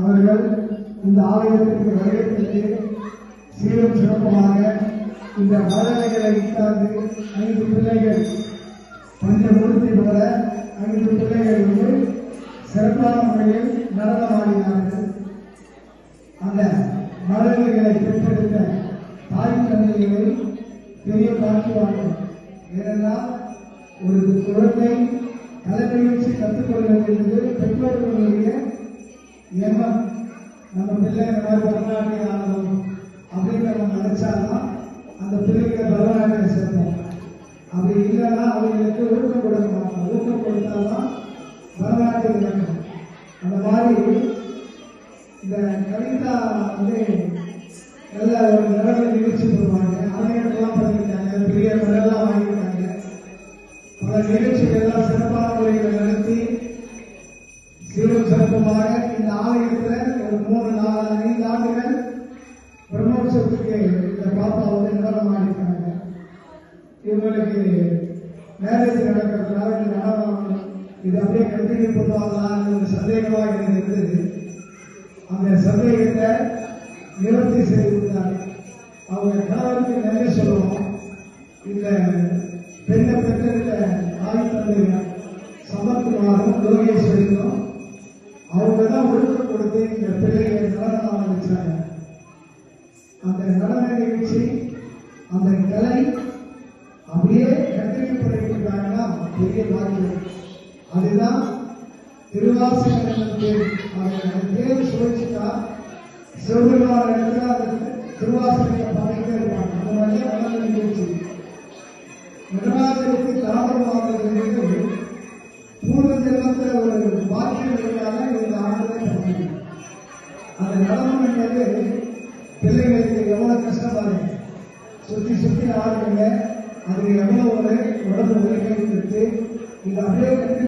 அவர்கள் இந்த ஆலயத்திற்கு வருகைக்கு சீரும் சிறப்பமாக இந்த மலர்களை உட்கார்ந்து 5 பிள்ளைகள் பஞ்சமூர்த்தி போல 5 பிள்ளைகள் வந்து சிறப்பான முறையில் நடனமாடினார்கள். அந்த மலர்களை பெற்றெடுத்த தாய் தந்தைகளை பெரிய பாக்கியவார்கள். ஏனென்றால் ஒரு குழந்தை கலை நிகழ்ச்சி கற்றுக்கொள்வது என்பது பெற்றோர்களுடைய எண்ணம். நம்ம பிள்ளை இந்த மாதிரி பரதநாட்டியம் ஆடணும் அப்படின்னு நம்ம நினைச்சாதான் அந்த பிள்ளைகளை பரதநாட்டியம் சேர்ப்போம். அப்படி இல்லைன்னா அவங்களுக்கு ஊக்கம் கொடுக்க மாட்டோம். ஊக்கம் கொடுத்தாதான் பரதநாட்டியம் நடக்கும். அந்த மாதிரி இந்த கவிதா வந்து நல்ல ஒரு நடன நிகழ்ச்சி போடுவாங்க. ஆலயத்தெல்லாம் பண்ணியிருக்காங்க, பெரிய மெடல்லாம் வாங்கியிருக்காங்க. பல நிகழ்ச்சிகள் எல்லாம் சிறப்பான முறைகளை நடத்தி சீரும் சிறப்புமாக இந்த ஆலயத்தில் ஒரு 3-4-5 ஆண்டுகள் பிரம்மோற்சவத்துக்கு இந்த பாப்பா வந்து நடனம் ஆடியிருக்காங்க. இவங்களுக்கு மேரேஜ் நடக்கிறதுனால இந்த நடனம் இது அப்படியே கண்டினியூ பண்ணுவாங்களான்னு ஒரு சந்தேகமாக இருந்தது. அந்த சந்தேகத்தை நிவர்த்தி செய்திருந்தார். அவங்க கணவருக்கு நன்றி சொல்லுவோம். இந்த பெண்ணை பெற்றெடுத்த தாய் தந்தைகள் சமத்துமாரும் லோகேஸ்வரியும் அவங்க தான் ஒழுக்கம் கொடுத்து இந்த பிள்ளைகளை நடனம் ஆட வச்சாங்க. அந்த நடன நிகழ்ச்சி அந்த கலை அப்படியே கண்டினியூ பண்ணிருக்காங்கன்னா பெரிய பாக்கியம். அதுதான் திருவாசகம் பேர். அந்த பேர் சுழற்சிட்டா சிவபெருமான இடத்துல அந்த திருவாசகத்தை பாடிட்டே இருப்பாங்க. அந்த மாதிரியே நடன நிகழ்ச்சி நடராஜருக்கு தாமதமாகிறது பூர்வ ஜென்மத்தில் ஒரு பாக்கியம் இருந்தால இந்த ஆண்டுதான் பண்ணாங்க. அந்த நடனம் என்பது பிள்ளைகளுக்கு எவ்வளவு கஷ்டமா இருக்கு. சுற்றி சுற்றி ஆடுங்க, அது எவ்வளவு ஒரு உடம்பு உழைக்கிறது. இது அப்படியே